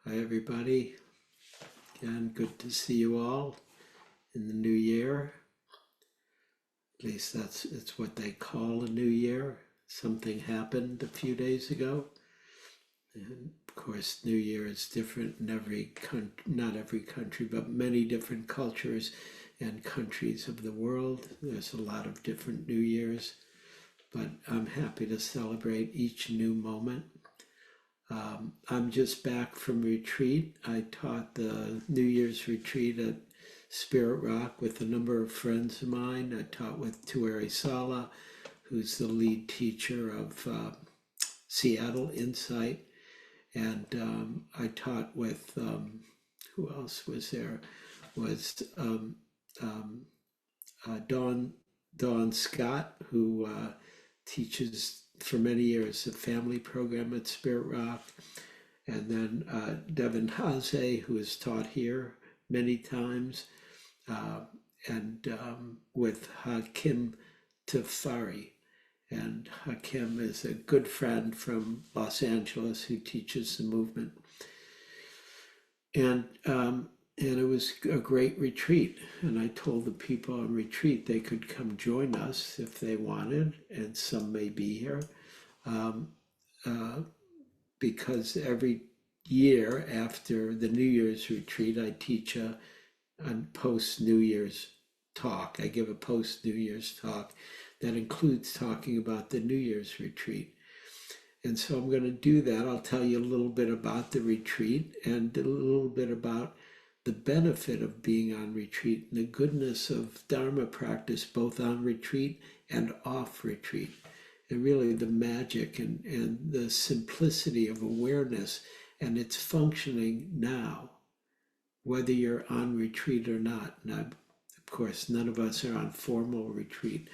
Hi, everybody. Again, good to see you all in the new year. At least it's what they call a new year. Something happened a few days ago. And of course, New Year is different in not every country, but many different cultures and countries of the world. There's a lot of different New Years, but I'm happy to celebrate each new moment. I'm just back from retreat. I taught the New Year's retreat at Spirit Rock with a number of friends of mine. I taught with Tuere Sala, who's the lead teacher of Seattle Insight. And I taught with, who else was there? Was um, Dawn Scott, who teaches for many years a family program at Spirit Rock. And then Devin Haze, who has taught here many times, uh, and with Hakim Tafari. And Hakim is a good friend from Los Angeles who teaches the movement. And it was a great retreat. And I told the people on retreat they could come join us if they wanted, and some may be here. Um, uh, because every year after the New Year's retreat, I teach a post New Year's talk. I give a post New Year's talk that includes talking about the New Year's retreat. And so I'm going to do that. I'll tell you a little bit about the retreat and a little bit about the benefit of being on retreat and the goodness of Dharma practice, both on retreat and off retreat. And really the magic and the simplicity of awareness and its functioning now, whether you're on retreat or not. Now, of course, none of us are on formal retreat,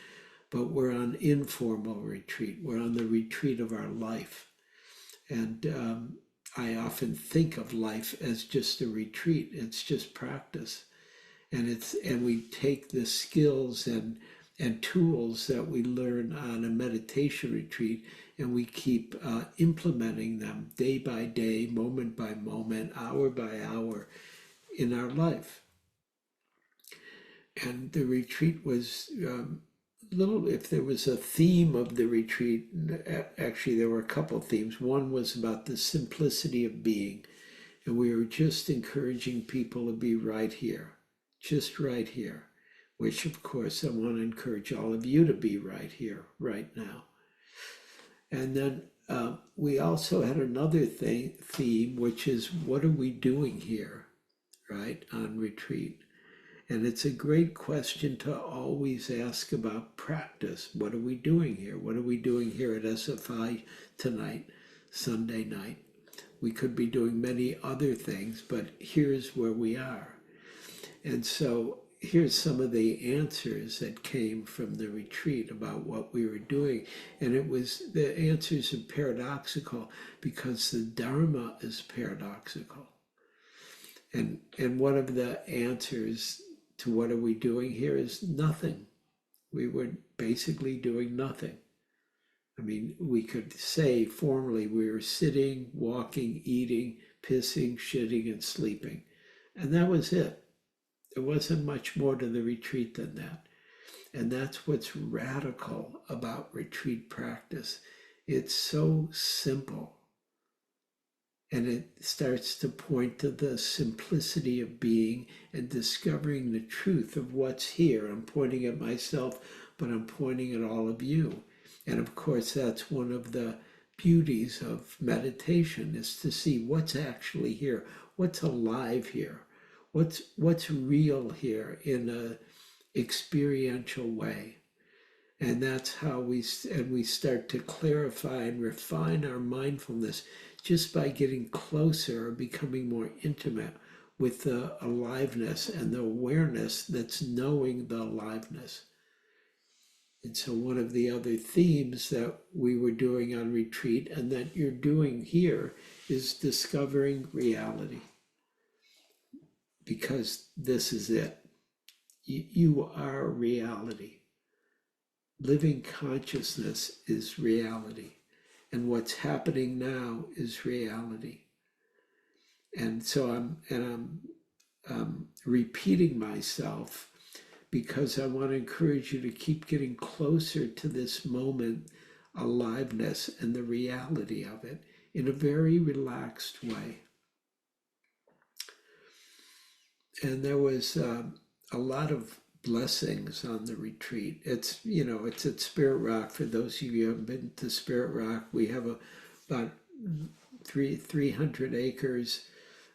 but we're on informal retreat. We're on the retreat of our life. And I often think of life as just a retreat. It's just practice. And we take the skills and tools that we learn on a meditation retreat, and we keep implementing them day by day, moment by moment, hour by hour in our life. And the retreat was little, if there was a theme of the retreat, actually there were a couple of themes. One was about the simplicity of being, and we were just encouraging people to be right here, just right here, which of course I want to encourage all of you to be right here, right now. And then we also had another theme, which is what are we doing here, right, on retreat? And it's a great question to always ask about practice. What are we doing here? What are we doing here at SFI tonight, Sunday night? We could be doing many other things, but here's where we are. And so here's some of the answers that came from the retreat about what we were doing. And the answers are paradoxical because the Dharma is paradoxical. And one of the answers to what are we doing here is nothing. We were basically doing nothing. I mean, we could say formally we were sitting, walking, eating, pissing, shitting, and sleeping. And that was it. There wasn't much more to the retreat than that. And that's what's radical about retreat practice. It's so simple. And it starts to point to the simplicity of being and discovering the truth of what's here. I'm pointing at myself, but I'm pointing at all of you. And of course, that's one of the beauties of meditation, is to see what's actually here, what's alive here, what's real here in a experiential way. And that's how we start to clarify and refine our mindfulness just by getting closer or becoming more intimate with the aliveness and the awareness that's knowing the aliveness. And so one of the other themes that we were doing on retreat and that you're doing here is discovering reality. Because this is it. You are reality. Living consciousness is reality. And what's happening now is reality. And so I'm repeating myself because I want to encourage you to keep getting closer to this moment, aliveness, and the reality of it in a very relaxed way. And there was a lot of blessings on the retreat. It's at Spirit Rock. For those of you who haven't been to Spirit Rock, we have about 300 acres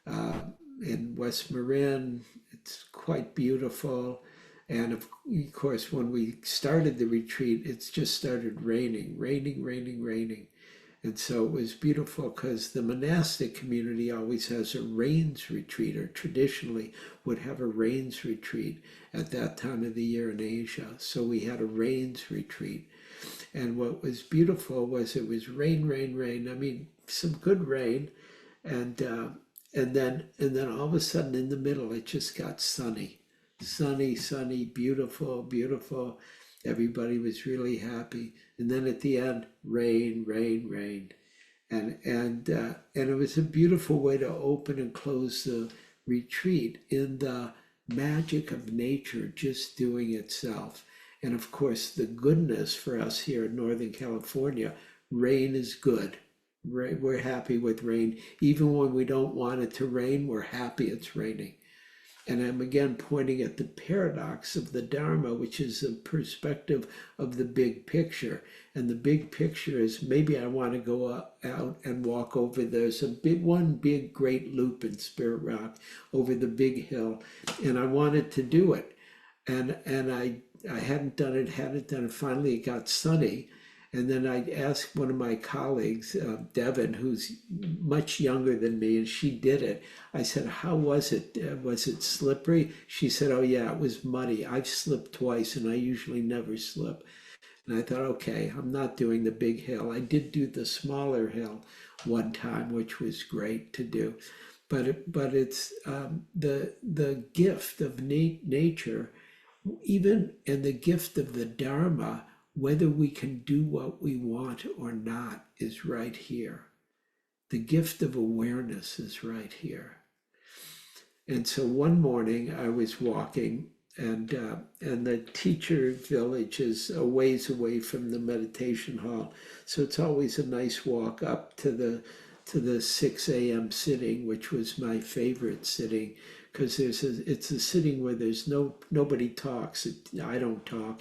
in West Marin. It's quite beautiful. And of course, when we started the retreat, it's just started raining, raining, raining, raining. And so it was beautiful because the monastic community always has a rains retreat, or traditionally would have a rains retreat at that time of the year in Asia. So we had a rains retreat. And what was beautiful was it was rain, rain, rain. I mean, some good rain. And then all of a sudden in the middle, it just got sunny, sunny, sunny, beautiful, beautiful. Everybody was really happy. And then at the end, rain, rain, rain. And it was a beautiful way to open and close the retreat in the magic of nature just doing itself. And of course, the goodness for us here in Northern California, rain is good. We're happy with rain. Even when we don't want it to rain, we're happy it's raining. And I'm again pointing at the paradox of the Dharma, which is the perspective of the big picture. And the big picture is maybe I want to go out and walk over. There's one big great loop in Spirit Rock over the big hill, and I wanted to do it. And I hadn't done it. Finally, it got sunny. And then I asked one of my colleagues, Devin, who's much younger than me, and she did it. I said, how was it? Was it slippery? She said, oh yeah, it was muddy. I've slipped twice and I usually never slip. And I thought, okay, I'm not doing the big hill. I did do the smaller hill one time, which was great to do. But it's the gift of nature, even, and the gift of the Dharma, whether we can do what we want or not, is right here. The gift of awareness is right here. And so one morning I was walking, and the teacher village is a ways away from the meditation hall. So it's always a nice walk up to the 6 a.m. sitting, which was my favorite sitting, because it's a sitting where nobody talks. I don't talk.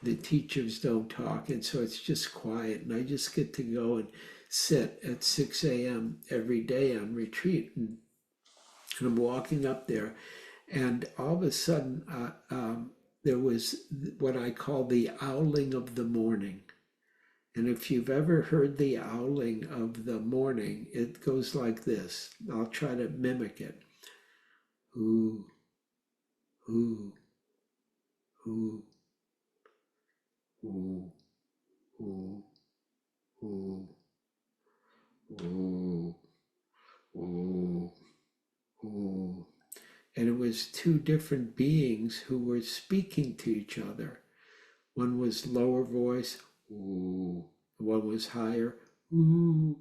The teachers don't talk, and so it's just quiet, and I just get to go and sit at 6 a.m. every day on retreat, and I'm walking up there, and all of a sudden there was what I call the owling of the morning. And if you've ever heard the owling of the morning, it goes like this. I'll try to mimic it. Ooh, ooh, ooh. Ooh, ooh, ooh, ooh, ooh, ooh. And it was two different beings who were speaking to each other. One was lower voice, ooh. One was higher, ooh,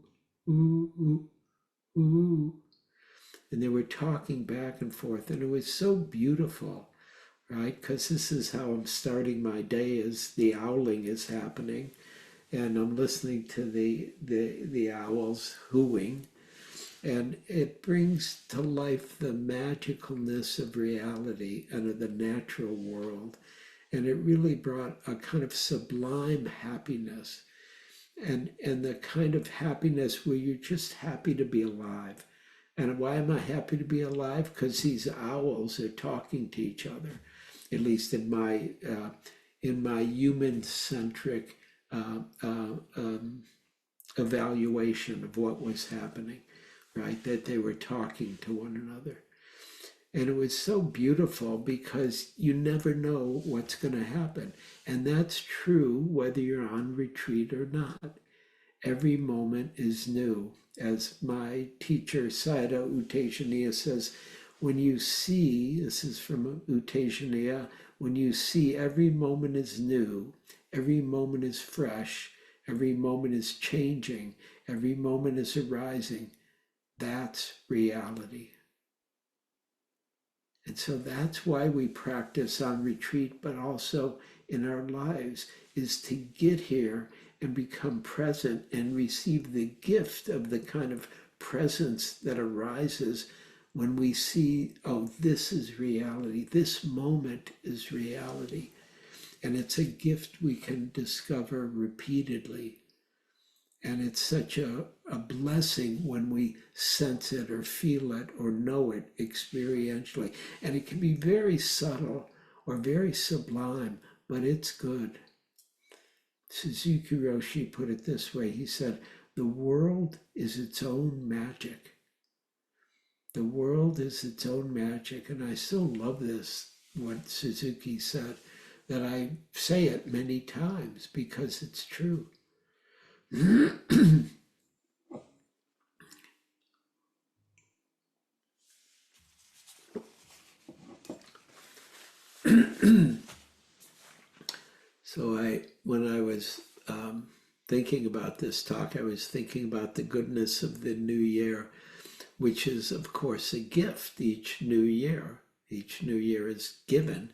ooh, ooh, ooh. And they were talking back and forth, and it was so beautiful, right? Because this is how I'm starting my day, as the owling is happening, and I'm listening to the owls hooing, and it brings to life the magicalness of reality and of the natural world. And it really brought a kind of sublime happiness, and the kind of happiness where you're just happy to be alive. And why am I happy to be alive? Because these owls are talking to each other, at least in my human-centric evaluation of what was happening, right? That they were talking to one another. And it was so beautiful because you never know what's going to happen. And that's true whether you're on retreat or not. Every moment is new. As my teacher, Sayadaw U Tejaniya, says, when you see, this is from U Tejaniya, when you see every moment is new, every moment is fresh, every moment is changing, every moment is arising, That's reality. And so that's why we practice on retreat, but also in our lives, is to get here and become present and receive the gift of the kind of presence that arises when we see, oh, this is reality. This moment is reality. And it's a gift we can discover repeatedly. And it's such a blessing when we sense it or feel it or know it experientially. And it can be very subtle or very sublime, but it's good. Suzuki Roshi put it this way. He said, the world is its own magic. The world is its own magic. And I still love this, what Suzuki said, that I say it many times because it's true. So when I was thinking about this talk, I was thinking about the goodness of the new year, which is, of course, a gift each new year. Each new year is given,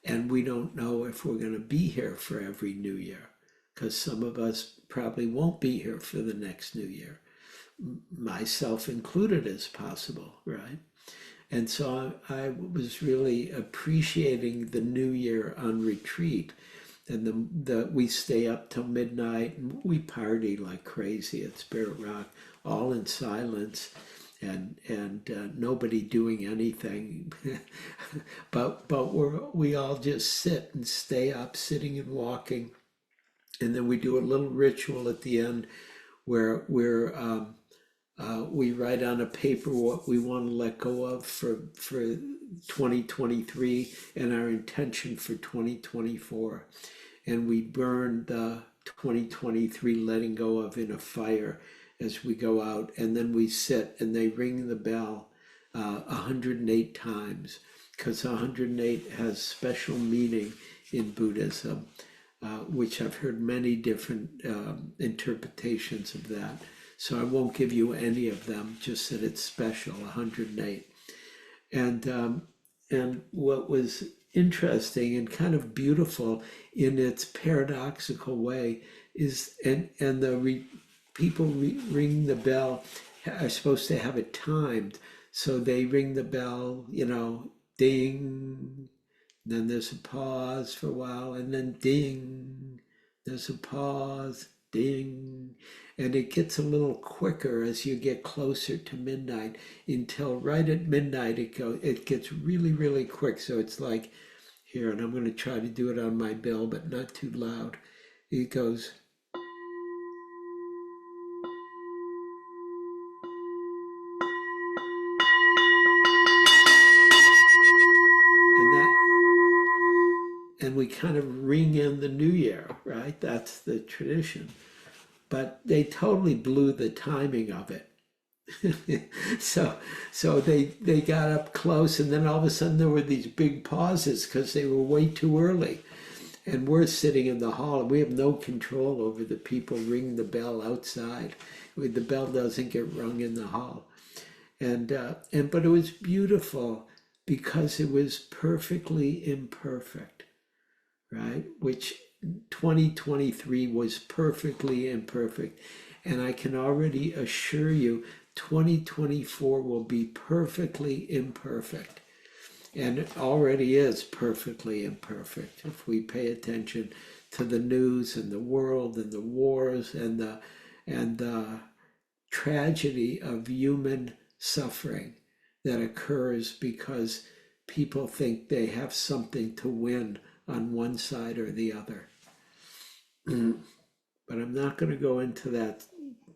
and we don't know if we're going to be here for every new year, because some of us probably won't be here for the next new year, myself included as possible, right? And so I was really appreciating the new year on retreat, and we stay up till midnight and we party like crazy at Spirit Rock, all in silence, and nobody doing anything, but we all just sit and stay up, sitting and walking, and then we do a little ritual at the end where we write on a paper what we want to let go of for 2023 and our intention for 2024. And we burn the 2023 letting go of in a fire as we go out. And then we sit and they ring the bell 108 times, because 108 has special meaning in Buddhism, which I've heard many different interpretations of that. So I won't give you any of them, just that it's special, 108. And what was interesting and kind of beautiful in its paradoxical way is, people ring the bell, are supposed to have it timed. So they ring the bell, ding, then there's a pause for a while, and then ding, there's a pause, ding, and it gets a little quicker as you get closer to midnight, until right at midnight it gets really, really quick. So it's like, here, and I'm going to try to do it on my bell, but not too loud. It goes. And we kind of ring in the new year, right? That's the tradition. But they totally blew the timing of it. so they got up close, and then all of a sudden there were these big pauses because they were way too early. And we're sitting in the hall, and we have no control over the people ringing the bell outside. The bell doesn't get rung in the hall. But it was beautiful because it was perfectly imperfect, right? Which 2023 was perfectly imperfect. And I can already assure you, 2024 will be perfectly imperfect. And it already is perfectly imperfect if we pay attention to the news and the world and the wars and the tragedy of human suffering that occurs because people think they have something to win on one side or the other. But I'm not going to go into that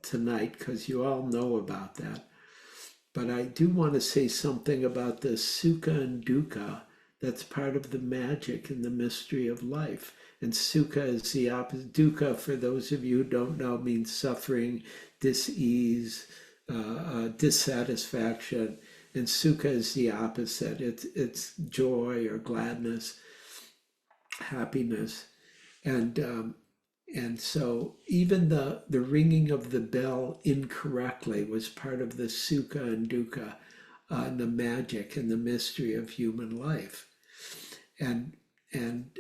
tonight because you all know about that. But I do want to say something about the sukha and dukkha. That's part of the magic and the mystery of life. And sukha is the opposite. Dukkha, for those of you who don't know, means suffering, dis-ease, dissatisfaction. And sukha is the opposite. It's joy or gladness, happiness. And And so even the ringing of the bell incorrectly was part of the sukha and dukkha, and the magic and the mystery of human life. And and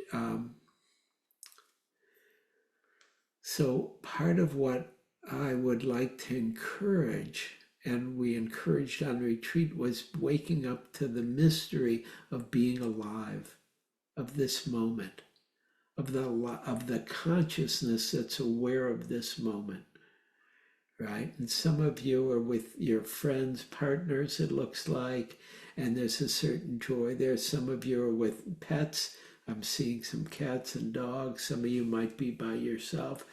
so part of what I would like to encourage, and we encouraged on retreat, was waking up to the mystery of being alive, of this moment, of the consciousness that's aware of this moment, right? And some of you are with your friends, partners, it looks like, and there's a certain joy there. Some of you are with pets. I'm seeing some cats and dogs. Some of you might be by yourself.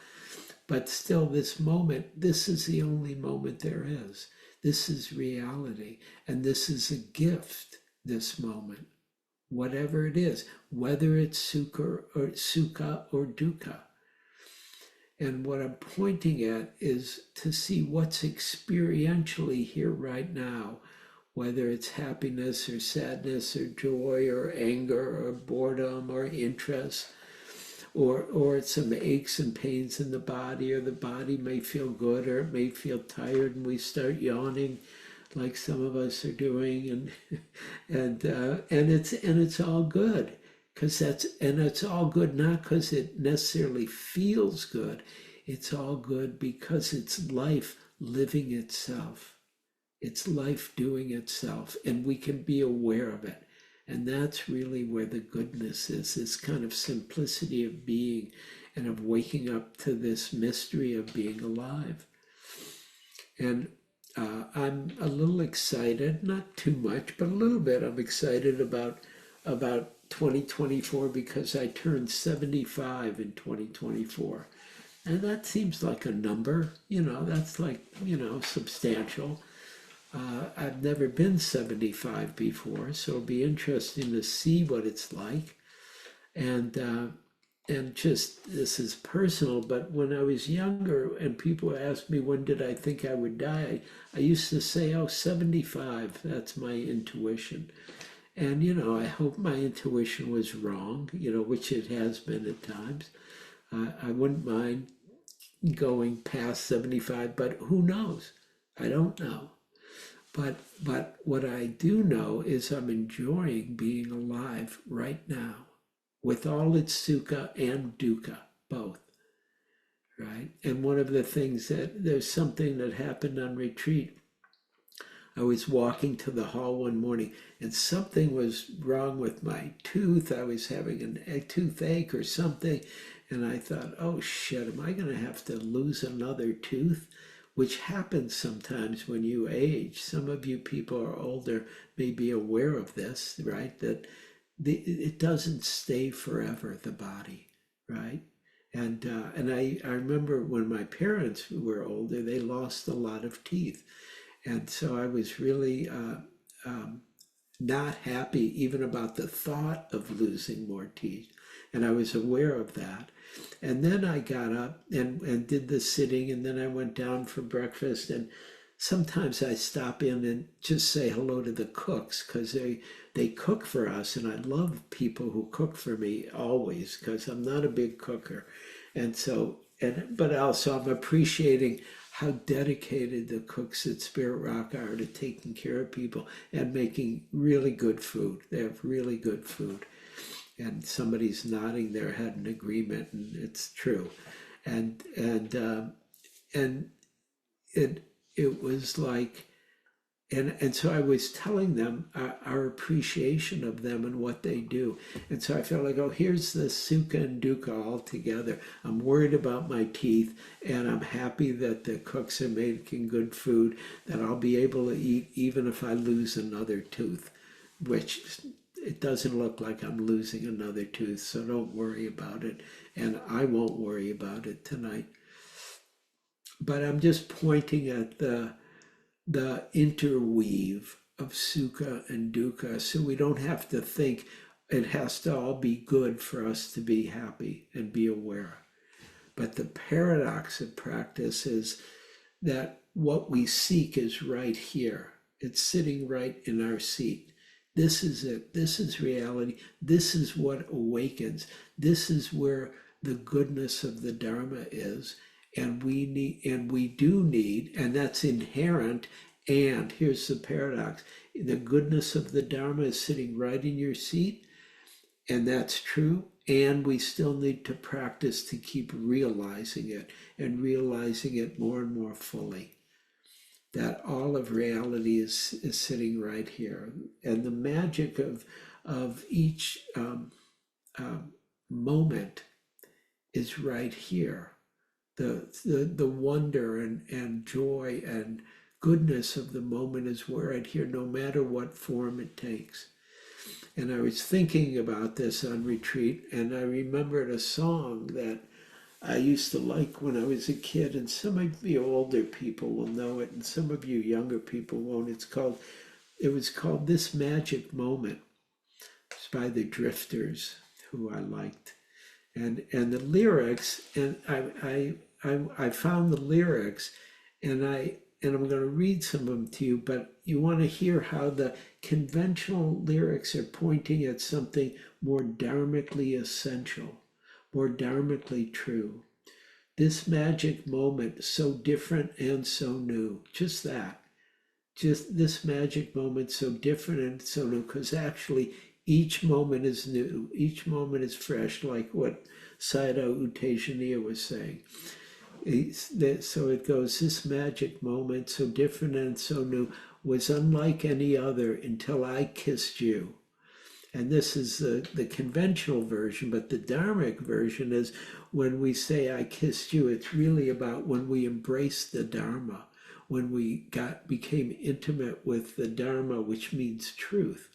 But still, this moment, this is the only moment there is. This is reality. And this is a gift, this moment, whatever it is, whether it's sukha or dukkha. And what I'm pointing at is to see what's experientially here right now, whether it's happiness or sadness or joy or anger or boredom or interest, or it's some aches and pains in the body, or the body may feel good or it may feel tired and we start yawning like some of us are doing, and it's all good, because it's all good not because it necessarily feels good. It's all good because it's life living itself. It's life doing itself, and we can be aware of it. And that's really where the goodness is, this kind of simplicity of being and of waking up to this mystery of being alive. And I'm a little excited, not too much, but a little bit. I'm excited about 2024 because I turned 75 in 2024. And that seems like a number, that's like, substantial. I've never been 75 before, so it'll be interesting to see what it's like. And just, this is personal, but when I was younger and people asked me when did I think I would die, I used to say, 75, that's my intuition. And, I hope my intuition was wrong, which it has been at times. I wouldn't mind going past 75, but who knows? I don't know. But what I do know is I'm enjoying being alive right now, with all its sukha and dukkha, both, right? And one of the things there's something that happened on retreat. I was walking to the hall one morning and something was wrong with my tooth. I was having a toothache or something. And I thought, oh shit, am I going to have to lose another tooth? Which happens sometimes when you age. Some of you people are older, may be aware of this, right? That it doesn't stay forever, the body, right? And I remember when my parents were older, they lost a lot of teeth. And so I was really not happy even about the thought of losing more teeth. And I was aware of that. And then I got up and did the sitting, and then I went down for breakfast. And sometimes I stop in and just say hello to the cooks, because they cook for us. And I love people who cook for me always, because I'm not a big cooker. And so, but also I'm appreciating how dedicated the cooks at Spirit Rock are to taking care of people and making really good food. They have really good food. And somebody's nodding their head in agreement, and it's true. And it was like, and so I was telling them our appreciation of them and what they do. And so I felt like, oh, here's the sukha and dukkha all together. I'm worried about my teeth, and I'm happy that the cooks are making good food that I'll be able to eat even if I lose another tooth, which it doesn't look like I'm losing another tooth, so don't worry about it. And I won't worry about it tonight. But I'm just pointing at the interweave of sukha and dukkha, so we don't have to think it has to all be good for us to be happy and be aware. But the paradox of practice is that what we seek is right here. It's sitting right in our seat. This is it. This is reality. This is what awakens. This is where the goodness of the Dharma is. And we do need, and that's inherent. And here's the paradox: the goodness of the Dharma is sitting right in your seat, and that's true. And we still need to practice to keep realizing it, and realizing it more and more fully. That all of reality is sitting right here. And the magic of each moment is right here. The wonder and joy and goodness of the moment is right here, no matter what form it takes. And I was thinking about this on retreat, and I remembered a song that I used to like when I was a kid, and some of you older people will know it, and some of you younger people won't. It was called This Magic Moment. It's by the Drifters, who I liked. And the lyrics, and I found the lyrics, and I'm going to read some of them to you, but you want to hear how the conventional lyrics are pointing at something more dharmically essential, more dharmically true. This magic moment, so different and so new. Just that. Just this magic moment, so different and so new, because actually each moment is new. Each moment is fresh, like what Sayadaw U Tejaniya was saying. So it goes, this magic moment, so different and so new, was unlike any other until I kissed you. And this is the conventional version, but the Dharmic version is when we say I kissed you, it's really about when we embrace the Dharma, when we became intimate with the Dharma, which means truth,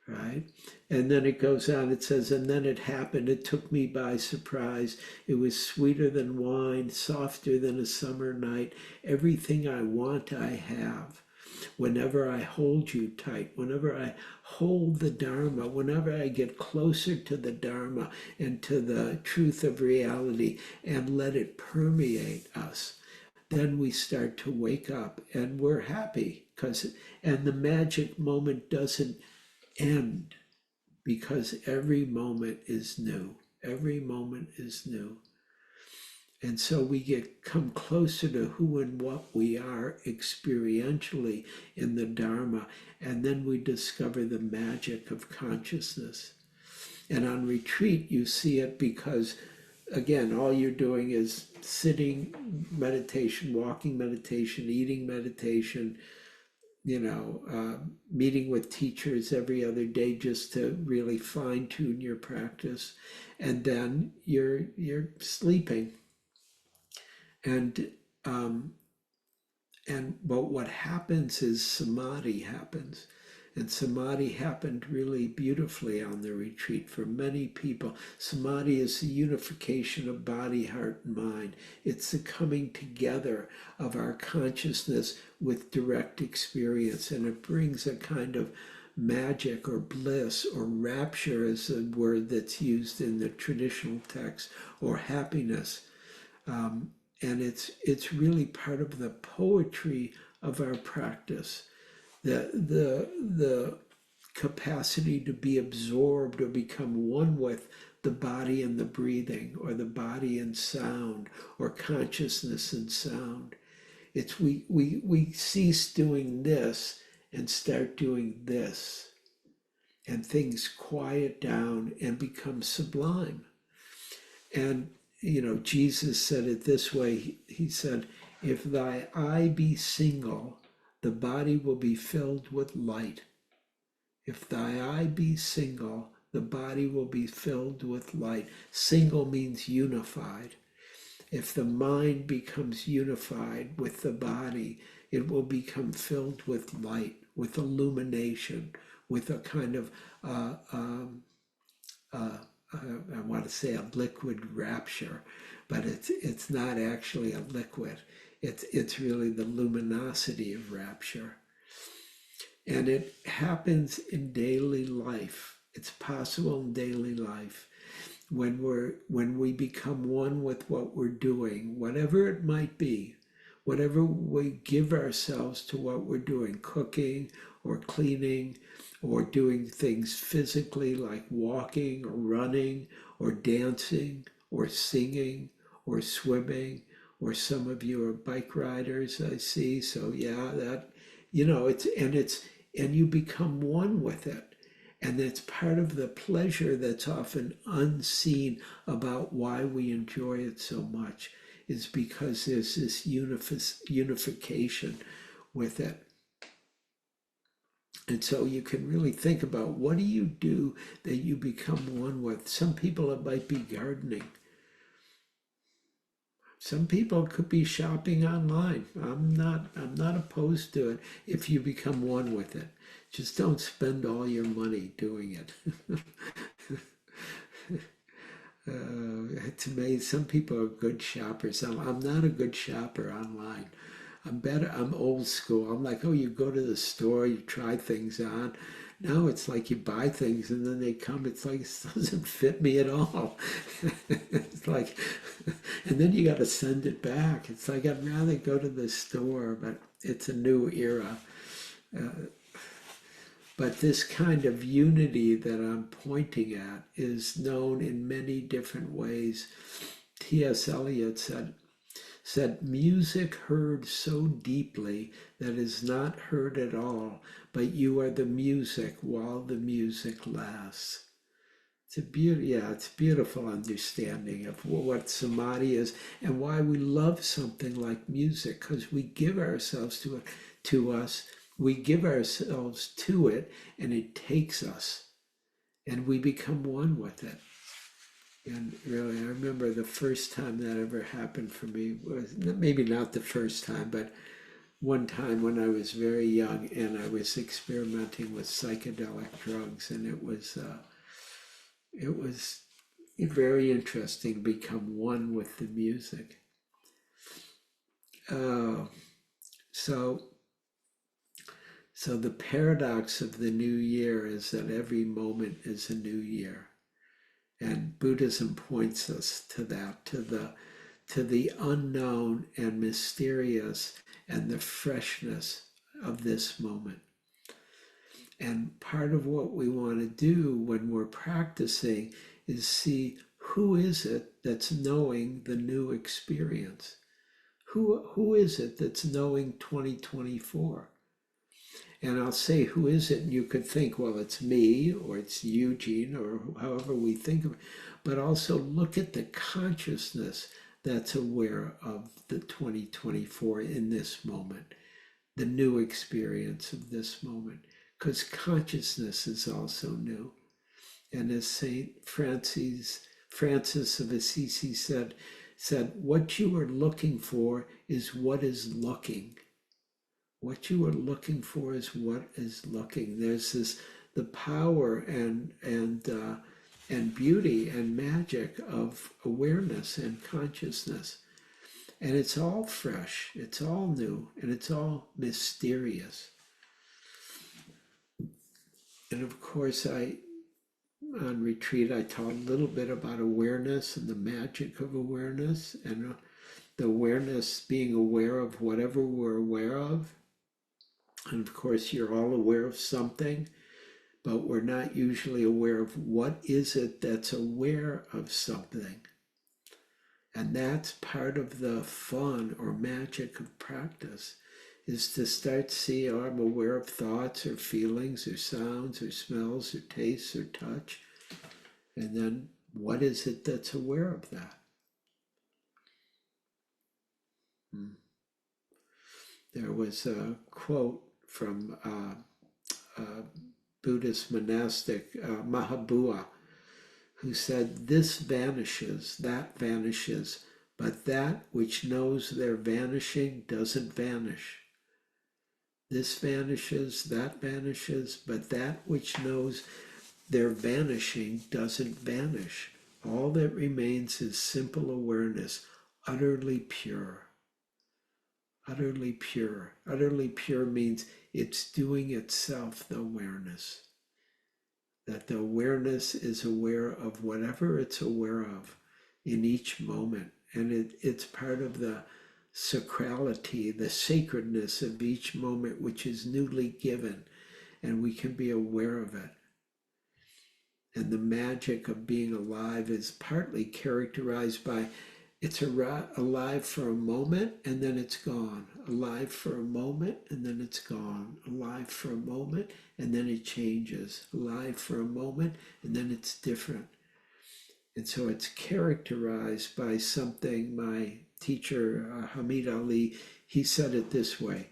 right? And then it goes on, it says, and then it happened, it took me by surprise. It was sweeter than wine, softer than a summer night. Everything I want, I have. Whenever I hold you tight, whenever I hold the Dharma, whenever I get closer to the Dharma and to the truth of reality and let it permeate us, then we start to wake up and we're happy. And the magic moment doesn't end, because every moment is new. Every moment is new. And so we come closer to who and what we are experientially in the Dharma, and then we discover the magic of consciousness. And on retreat, you see it because, again, all you're doing is sitting meditation, walking meditation, eating meditation, meeting with teachers every other day just to really fine-tune your practice. And then you're sleeping. But what happens is samadhi happens. And samadhi happened really beautifully on the retreat for many people. Samadhi is the unification of body, heart, and mind. It's the coming together of our consciousness with direct experience. And it brings a kind of magic or bliss or rapture, is a word that's used in the traditional text, or happiness. And it's really part of the poetry of our practice. The capacity to be absorbed or become one with the body and the breathing, or the body and sound, or consciousness and sound. It's we cease doing this and start doing this, and things quiet down and become sublime. And Jesus said it this way. He said, if thy eye be single, the body will be filled with light. If thy eye be single, the body will be filled with light. Single means unified. If the mind becomes unified with the body, it will become filled with light, with illumination, with a kind of I want to say a liquid rapture, but it's not actually a liquid. It's really the luminosity of rapture. And it happens in daily life. It's possible in daily life when we become one with what we're doing, whatever it might be, whatever we give ourselves to what we're doing, cooking or cleaning, or doing things physically like walking or running or dancing or singing or swimming, or some of you are bike riders, I see. So yeah, that, and you become one with it. And that's part of the pleasure that's often unseen about why we enjoy it so much, is because there's this unification with it. And so you can really think about, what do you do that you become one with? Some people, it might be gardening. Some people could be shopping online. I'm not opposed to it if you become one with it. Just don't spend all your money doing it. It's amazing. Some people are good shoppers. I'm not a good shopper online. I'm better. I'm old school. I'm like, oh, you go to the store, you try things on. Now it's like you buy things and then they come. It's like, it doesn't fit me at all. It's like, and then you got to send it back. It's like, I'd rather go to the store, but it's a new era. But this kind of unity that I'm pointing at is known in many different ways. T.S. Eliot said, music heard so deeply that is not heard at all, but you are the music while the music lasts. It's a beautiful understanding of what samadhi is and why we love something like music, because we give ourselves to us, we give ourselves to it, and it takes us, and we become one with it. And really, I remember the first time that ever happened for me was, maybe not the first time, but one time when I was very young and I was experimenting with psychedelic drugs, and it was very interesting to become one with the music. Uh, so, so the paradox of the new year is that every moment is a new year, and Buddhism points us to that, to the unknown and mysterious and the freshness of this moment. And part of what we want to do when we're practicing is see, who is it that's knowing the new experience? Who is it that's knowing 2024? And I'll say, who is it? And you could think, well, it's me, or it's Eugene, or however we think of it. But also look at the consciousness that's aware of the 2024 in this moment, the new experience of this moment, because consciousness is also new. And as Saint Francis of Assisi said, what you are looking for is what is looking. What you are looking for is what is looking. There's the power and beauty and magic of awareness and consciousness. And it's all fresh, it's all new, and it's all mysterious. And of course, on retreat, I taught a little bit about awareness and the magic of awareness, and the awareness, being aware of whatever we're aware of. And of course, you're all aware of something, but we're not usually aware of what is it that's aware of something. And that's part of the fun or magic of practice, is to start to see, oh, I'm aware of thoughts or feelings or sounds or smells or tastes or touch. And then what is it that's aware of that? There was a quote from Buddhist monastic Maha Boowa, who said, this vanishes, that vanishes, but that which knows they're vanishing doesn't vanish. This vanishes, that vanishes, but that which knows they're vanishing doesn't vanish. All that remains is simple awareness, utterly pure. Utterly pure. Utterly pure means it's doing itself, the awareness. That the awareness is aware of whatever it's aware of in each moment. And it's part of the sacrality, the sacredness of each moment, which is newly given, and we can be aware of it. And the magic of being alive is partly characterized by it's alive for a moment and then it's gone. Alive for a moment and then it's gone. Alive for a moment and then it changes. Alive for a moment and then it's different. And so it's characterized by something. My teacher, Hamid Ali, he said it this way.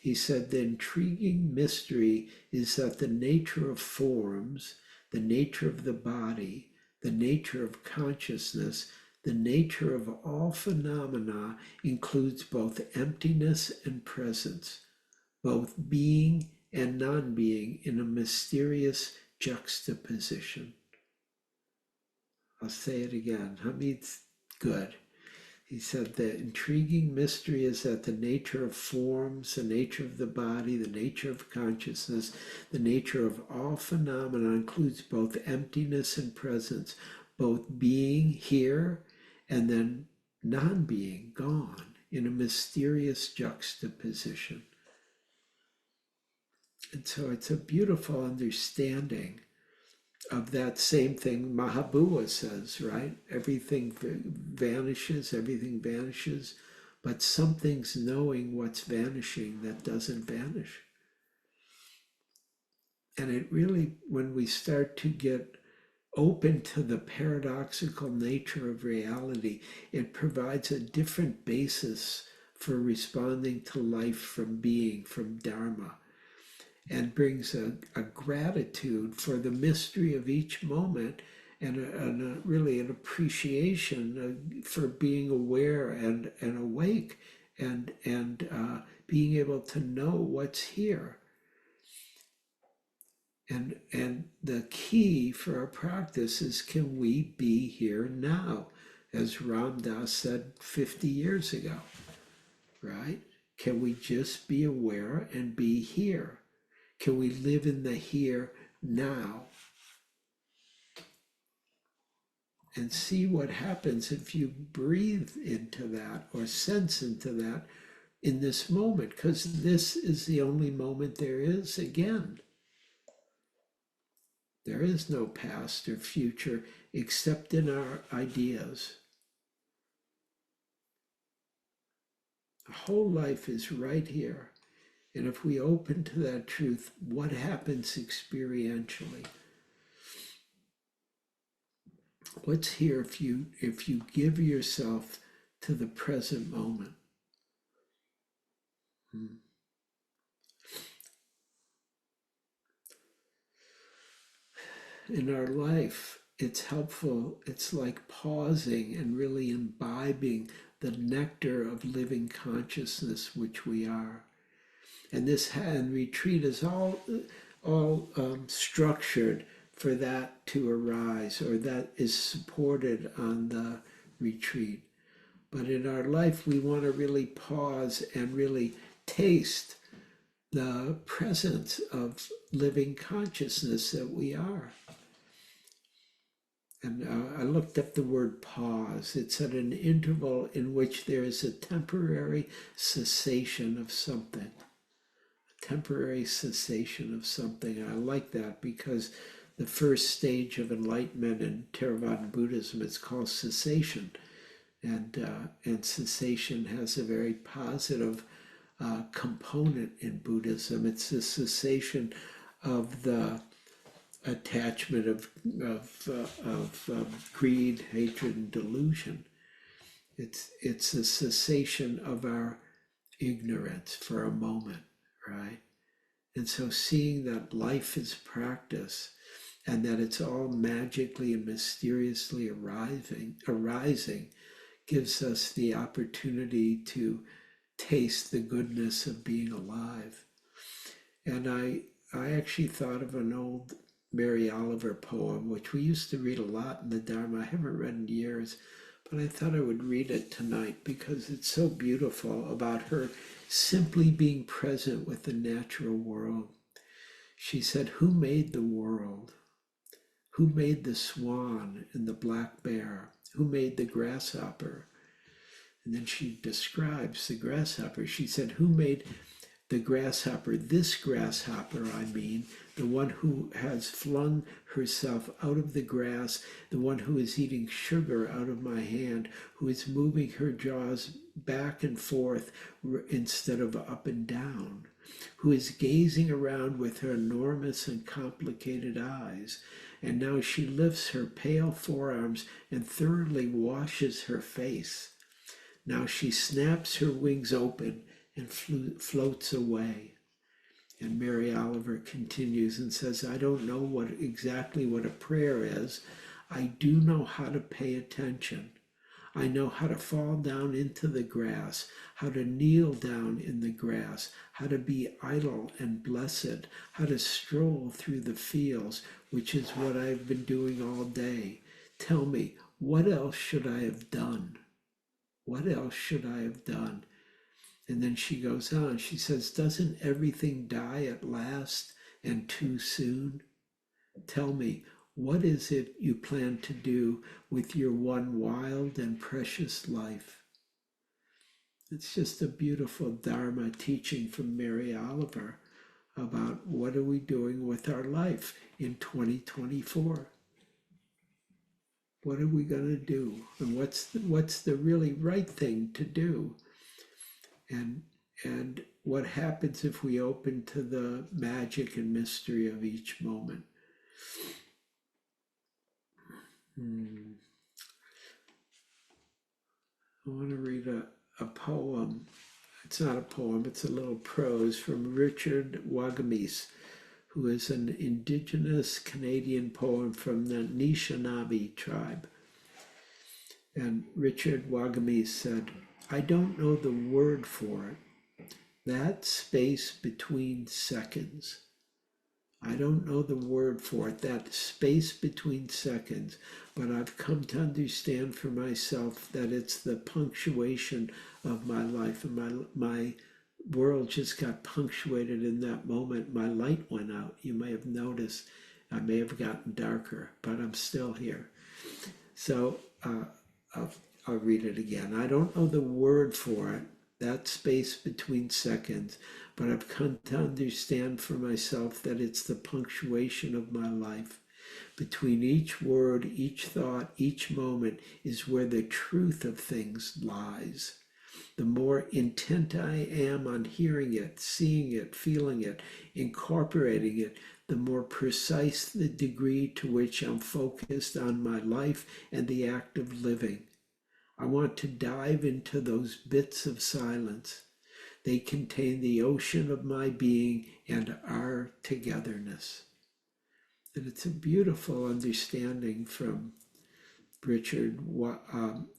He said, the intriguing mystery is that the nature of forms, the nature of the body, the nature of consciousness, the nature of all phenomena includes both emptiness and presence, both being and non-being in a mysterious juxtaposition. I'll say it again. Hamid's good. He said the intriguing mystery is that the nature of forms, the nature of the body, the nature of consciousness, the nature of all phenomena includes both emptiness and presence, both being here and then non-being, gone, in a mysterious juxtaposition. And so it's a beautiful understanding of that same thing Maha Boowa says, right? Everything vanishes, but something's knowing what's vanishing that doesn't vanish. And it really, when we start to get open to the paradoxical nature of reality, it provides a different basis for responding to life from being, from Dharma, and brings a gratitude for the mystery of each moment and really an appreciation for being aware and awake and being able to know what's here. And the key for our practice is, can we be here now? As Ram Dass said 50 years ago, right? Can we just be aware and be here? Can we live in the here now? And see what happens if you breathe into that or sense into that in this moment, because this is the only moment there is again. There is no past or future except in our ideas. The whole life is right here. And if we open to that truth, what happens experientially? What's here if you give yourself to the present moment? In our life, it's helpful. It's like pausing and really imbibing the nectar of living consciousness, which we are. And this retreat is all structured for that to arise, or that is supported on the retreat. But in our life, we want to really pause and really taste the presence of living consciousness that we are. And I looked up the word pause. It's at an interval in which there is a temporary cessation of something. A temporary cessation of something. And I like that because the first stage of enlightenment in Theravada Buddhism is called cessation. And cessation has a very positive component in Buddhism. It's the cessation of the attachment of greed, hatred, and delusion. It's a cessation of our ignorance for a moment, right? And so seeing that life is practice and that it's all magically and mysteriously arising gives us the opportunity to taste the goodness of being alive. And I actually thought of an old Mary Oliver poem, which we used to read a lot in the Dharma. I haven't read in years, but I thought I would read it tonight because it's so beautiful about her simply being present with the natural world. She said, "Who made the world? Who made the swan and the black bear? Who made the grasshopper?" And then she describes the grasshopper. She said, "Who made The grasshopper, this grasshopper, I mean, the one who has flung herself out of the grass, the one who is eating sugar out of my hand, who is moving her jaws back and forth instead of up and down, who is gazing around with her enormous and complicated eyes. And now she lifts her pale forearms and thoroughly washes her face. Now she snaps her wings open and floats away. And Mary Oliver continues and says, I don't know exactly what a prayer is. I do know how to pay attention. I know how to fall down into the grass, how to kneel down in the grass, how to be idle and blessed, how to stroll through the fields, which is what I've been doing all day. Tell me, what else should I have done? What else should I have done? And then she goes on, she says, doesn't everything die at last and too soon? Tell me, what is it you plan to do with your one wild and precious life? It's just a beautiful Dharma teaching from Mary Oliver about what are we doing with our life in 2024? What are we going to do? And what's the really right thing to do? And what happens if we open to the magic and mystery of each moment? I want to read a poem. It's not a poem, it's a little prose from Richard Wagamese, who is an indigenous Canadian poet from the Anishinaabe tribe. And Richard Wagamese said, I don't know the word for it. That space between seconds. I don't know the word for it, that space between seconds, but I've come to understand for myself that it's the punctuation of my life, and my world just got punctuated in that moment. My light went out. You may have noticed I may have gotten darker, but I'm still here. So I'll read it again. I don't know the word for it, that space between seconds, but I've come to understand for myself that it's the punctuation of my life. Between each word, each thought, each moment is where the truth of things lies. The more intent I am on hearing it, seeing it, feeling it, incorporating it, the more precise the degree to which I'm focused on my life and the act of living. I want to dive into those bits of silence. They contain the ocean of my being and our togetherness. And it's a beautiful understanding from Richard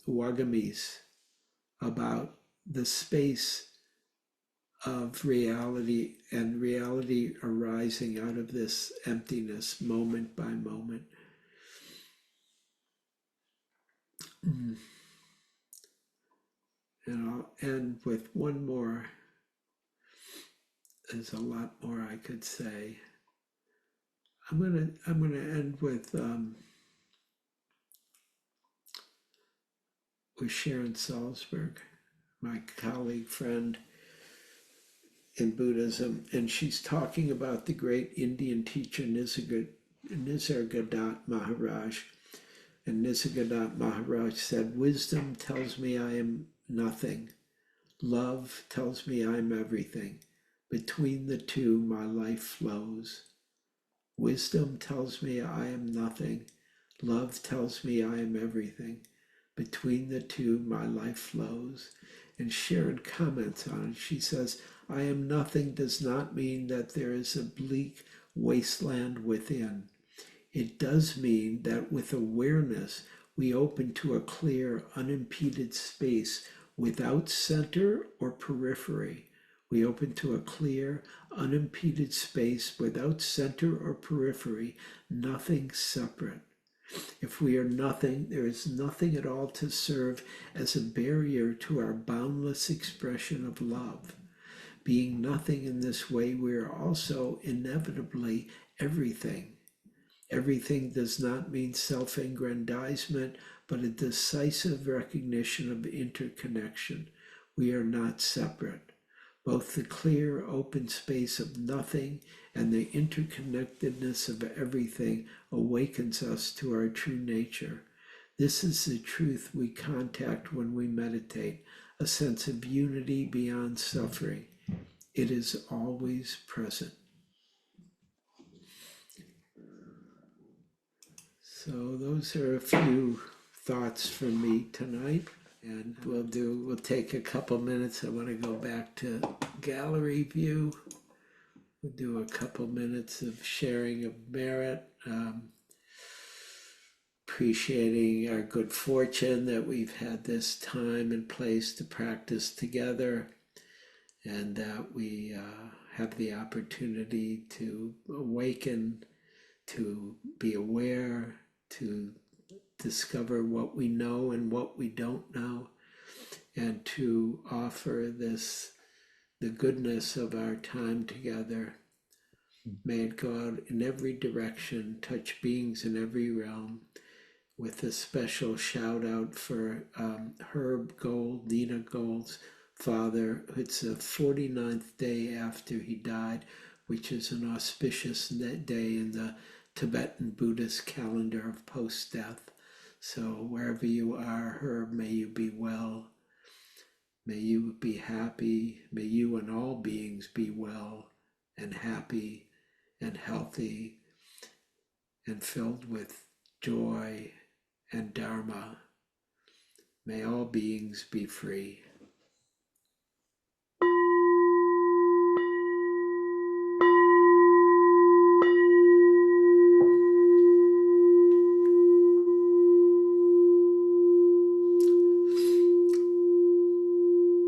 Wagamese about the space of reality and reality arising out of this emptiness moment by moment. And I'll end with one more. There's a lot more I could say. I'm gonna end with Sharon Salzberg, my colleague, friend in Buddhism, and she's talking about the great Indian teacher Nisargadatta Maharaj. And Nisargadatta Maharaj said, wisdom tells me I am nothing. Love tells me I'm everything. Between the two, my life flows. Wisdom tells me I am nothing. Love tells me I am everything. Between the two, my life flows. And Sharon comments on it. She says, I am nothing does not mean that there is a bleak wasteland within. It does mean that with awareness, we open to a clear, unimpeded space without center or periphery. We open to a clear, unimpeded space without center or periphery, nothing separate. If we are nothing, there is nothing at all to serve as a barrier to our boundless expression of love. Being nothing in this way, we are also inevitably everything. Everything does not mean self-aggrandizement, but a decisive recognition of interconnection. We are not separate. Both the clear, open space of nothing and the interconnectedness of everything awakens us to our true nature. This is the truth we contact when we meditate, a sense of unity beyond suffering. It is always present. So those are a few thoughts from me tonight. And we'll take a couple minutes. I want to go back to gallery view. We'll do a couple minutes of sharing of merit, appreciating our good fortune that we've had this time and place to practice together, and that we have the opportunity to awaken, to be aware, to discover what we know and what we don't know, and to offer the goodness of our time together. May it go out in every direction, touch beings in every realm, with a special shout out for Herb Gold, Nina Gold's father. It's the 49th day after he died, which is an auspicious day in the Tibetan Buddhist calendar of post-death. So wherever you are, Herb, may you be well. May you be happy. May you and all beings be well and happy and healthy and filled with joy and Dharma. May all beings be free.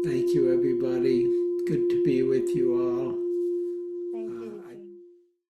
Thank you, everybody. Good to be with you all.